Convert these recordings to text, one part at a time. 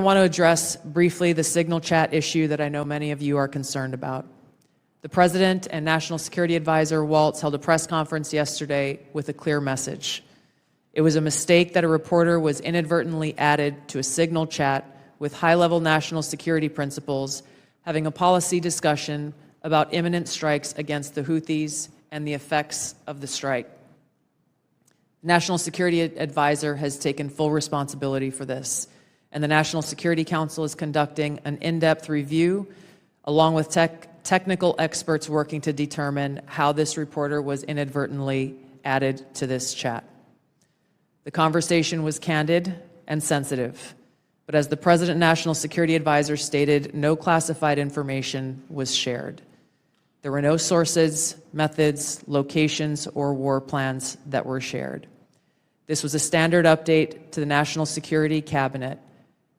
I want to address briefly the signal chat issue that I know many of you are concerned about. The President and National Security Advisor Waltz held a press conference yesterday with a clear message. It was a mistake that a reporter was inadvertently added to a signal chat with high-level national security principals having a policy discussion about imminent strikes against the Houthis and the effects of the strike. The National Security Advisor has taken full responsibility for this, and the National Security Council is conducting an in-depth review along with technical experts working to determine how this reporter was inadvertently added to this chat. The conversation was candid and sensitive, but as the President and National Security Advisor stated, no classified information was shared. There were no sources, methods, locations, or war plans that were shared. This was a standard update to the National Security Cabinet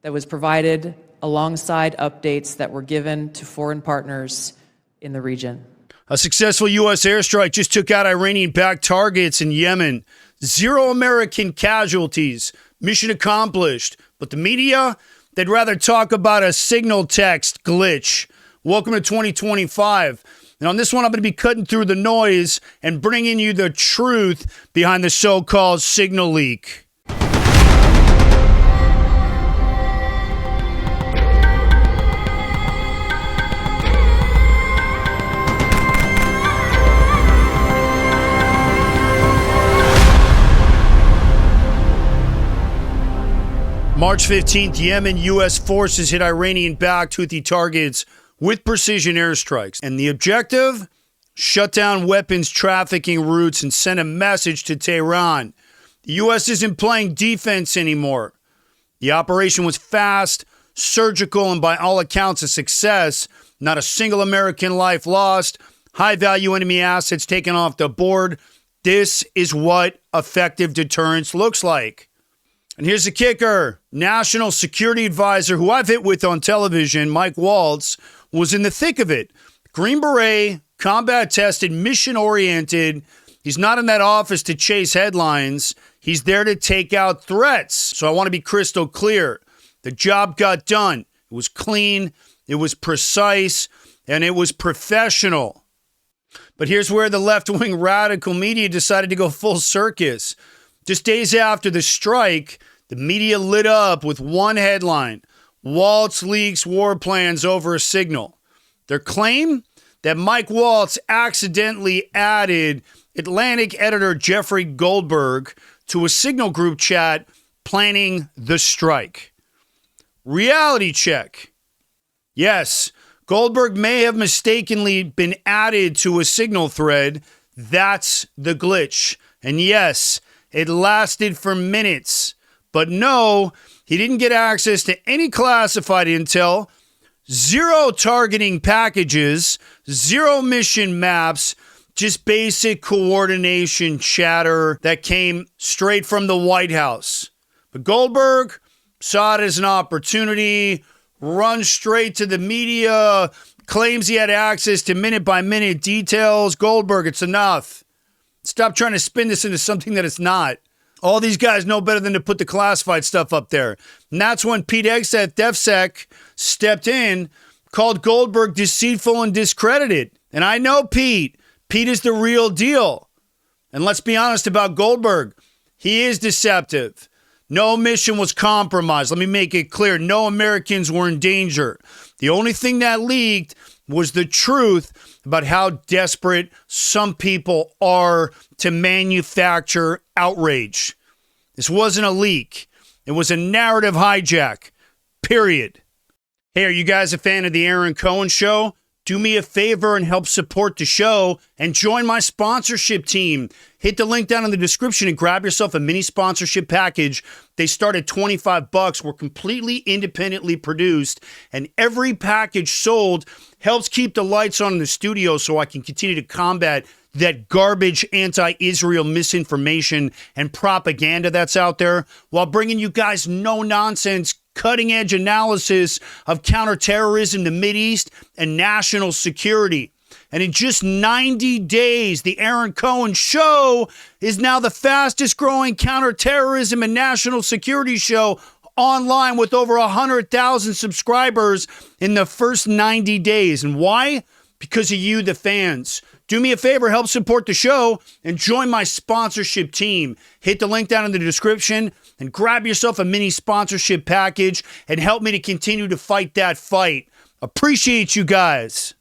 that was provided alongside updates that were given to foreign partners in the region. A successful U.S. airstrike just took out Iranian-backed targets in Yemen. 0 American casualties. Mission accomplished. But the media, they'd rather talk about a signal text glitch. Welcome to 2025. And on this one, I'm going to be cutting through the noise and bringing you the truth behind the so-called signal leak. March 15th, Yemen, U.S. forces hit Iranian-backed Houthi targets with precision airstrikes. And the objective? Shut down weapons trafficking routes and send a message to Tehran. The U.S. isn't playing defense anymore. The operation was fast, surgical, and by all accounts a success. Not a single American life lost. High-value enemy assets taken off the board. This is what effective deterrence looks like. And here's the kicker. National Security Advisor, who I've hit with on television, Mike Waltz, was in the thick of it. Green Beret, combat-tested, mission-oriented. He's not in that office to chase headlines. He's there to take out threats. So I want to be crystal clear. The job got done. It was clean, it was precise, and it was professional. But here's where the left-wing radical media decided to go full circus. Just days after the strike, the media lit up with one headline: Waltz leaks war plans over a signal. Their claim? That Mike Waltz accidentally added Atlantic editor Jeffrey Goldberg to a signal group chat planning the strike. Reality check. Yes, Goldberg may have mistakenly been added to a signal thread. That's the glitch. And yes, it lasted for minutes. But no, he didn't get access to any classified intel, 0 targeting packages, 0 mission maps, just basic coordination chatter that came straight from the White House. But Goldberg saw it as an opportunity, run straight to the media, claims he had access to minute-by-minute details. Goldberg, it's enough. Stop trying to spin this into something that it's not. All these guys know better than to put the classified stuff up there. And that's when Pete Hegseth, DefSec, stepped in, called Goldberg deceitful and discredited. And I know Pete. Pete is the real deal. And let's be honest about Goldberg. He is deceptive. No mission was compromised. Let me make it clear. No Americans were in danger. The only thing that leaked was the truth about how desperate some people are to manufacture outrage. This wasn't a leak. It was a narrative hijack. Period. Hey, are you guys a fan of the Aaron Cohen Show? Do me a favor and help support the show and join my sponsorship team. Hit the link down in the description and grab yourself a mini sponsorship package. They start at $25. We're completely independently produced, and every package sold helps keep the lights on in the studio so I can continue to combat that garbage anti-Israel misinformation and propaganda that's out there while bringing you guys no-nonsense, cutting-edge analysis of counterterrorism, the Mideast, and national security. And in just 90 days, the Aaron Cohen Show is now the fastest growing counterterrorism and national security show online with over 100,000 subscribers in the first 90 days. And why? Because of you, the fans. Do me a favor, help support the show and join my sponsorship team. Hit the link down in the description and grab yourself a mini sponsorship package and help me to continue to fight that fight. Appreciate you guys.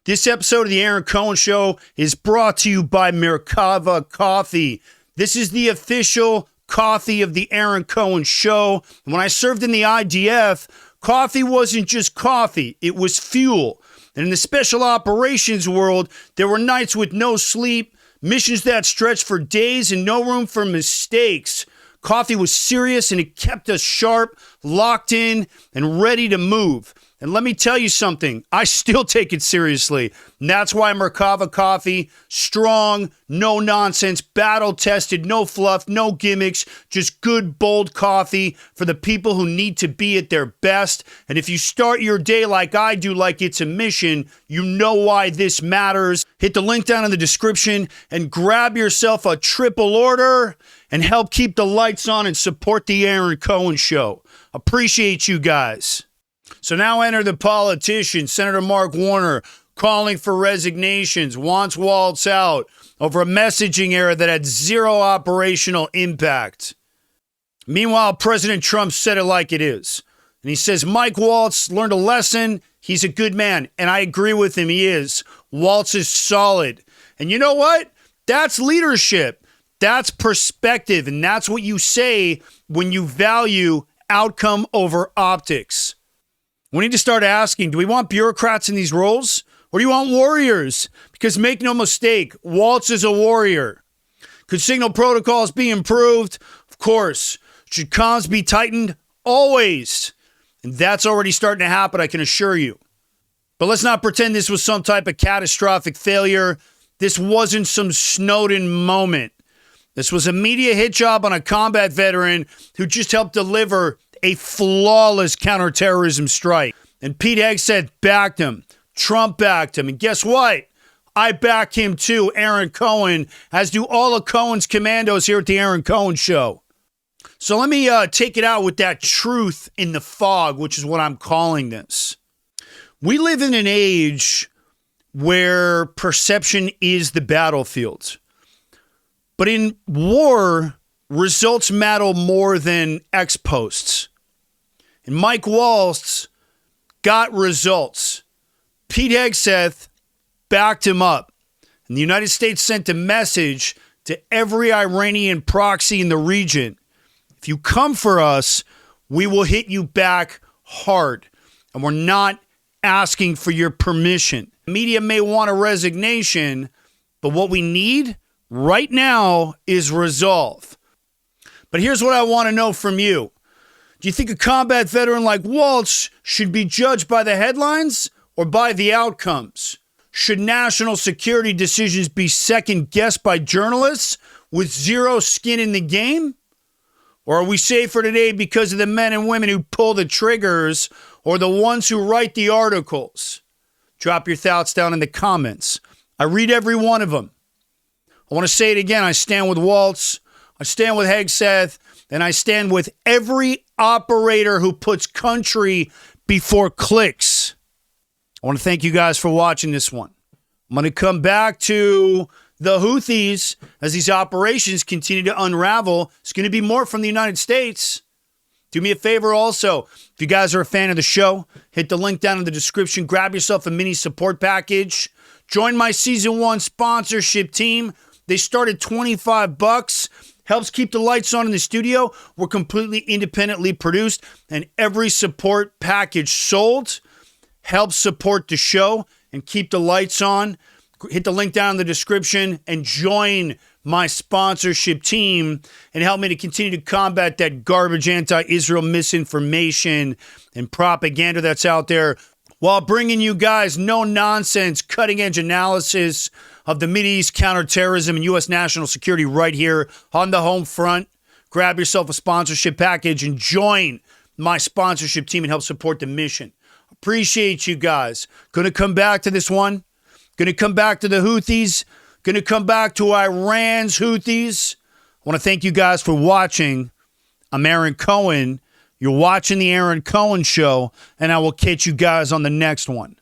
This episode of the Aaron Cohen Show is brought to you by Merkava Coffee. This is the official coffee of the Aaron Cohen Show. When I served in the IDF, coffee wasn't just coffee, it was fuel. And in the special operations world, there were nights with no sleep, missions that stretched for days, and no room for mistakes. Coffee was serious, and it kept us sharp, locked in, and ready to move. And let me tell you something, I still take it seriously. And that's why Merkava Coffee, strong, no nonsense, battle tested, no fluff, no gimmicks, just good, bold coffee for the people who need to be at their best. And if you start your day like I do, like it's a mission, you know why this matters. Hit the link down in the description and grab yourself a triple order and help keep the lights on and support the Aaron Cohen Show. Appreciate you guys. So now enter the politicians. Senator Mark Warner calling for resignations, wants Waltz out over a messaging error that had zero operational impact. Meanwhile, President Trump said it like it is. And he says, Mike Waltz learned a lesson. He's a good man. And I agree with him. He is. Waltz is solid. And you know what? That's leadership. That's perspective. And that's what you say when you value outcome over optics. We need to start asking, do we want bureaucrats in these roles? Or do you want warriors? Because make no mistake, Waltz is a warrior. Could signal protocols be improved? Of course. Should comms be tightened? Always. And that's already starting to happen, I can assure you. But let's not pretend this was some type of catastrophic failure. This wasn't some Snowden moment. This was a media hit job on a combat veteran who just helped deliver a flawless counterterrorism strike. And Pete Hegseth backed him. Trump backed him. And guess what? I back him too, Aaron Cohen, as do all of Cohen's commandos here at the Aaron Cohen Show. So let me take it out with that truth in the fog, which is what I'm calling this. We live in an age where perception is the battlefield. But in war, results matter more than ex posts. And Mike Waltz got results. Pete Hegseth backed him up. And the United States sent a message to every Iranian proxy in the region. If you come for us, we will hit you back hard. And we're not asking for your permission. The media may want a resignation, but what we need right now is resolve. But here's what I want to know from you. Do you think a combat veteran like Waltz should be judged by the headlines or by the outcomes? Should national security decisions be second-guessed by journalists with zero skin in the game? Or are we safer today because of the men and women who pull the triggers or the ones who write the articles? Drop your thoughts down in the comments. I read every one of them. I want to say it again. I stand with Waltz. I stand with Hegseth, and I stand with every operator who puts country before clicks. I want to thank you guys for watching this one. I'm going to come back to the Houthis as these operations continue to unravel. It's going to be more from the United States. Do me a favor also. If you guys are a fan of the show, hit the link down in the description. Grab yourself a mini support package. Join my Season 1 sponsorship team. They start at $25. Helps keep the lights on in the studio. We're completely independently produced, and every support package sold helps support the show and keep the lights on. Hit the link down in the description and join my sponsorship team and help me to continue to combat that garbage anti-Israel misinformation and propaganda that's out there while bringing you guys no-nonsense, cutting-edge analysis of the Mideast counterterrorism and U.S. national security right here on the home front. Grab yourself a sponsorship package and join my sponsorship team and help support the mission. Appreciate you guys. Going to come back to this one. Going to come back to the Houthis. Going to come back to Iran's Houthis. I want to thank you guys for watching. I'm Aaron Cohen. You're watching the Aaron Cohen show, and I will catch you guys on the next one.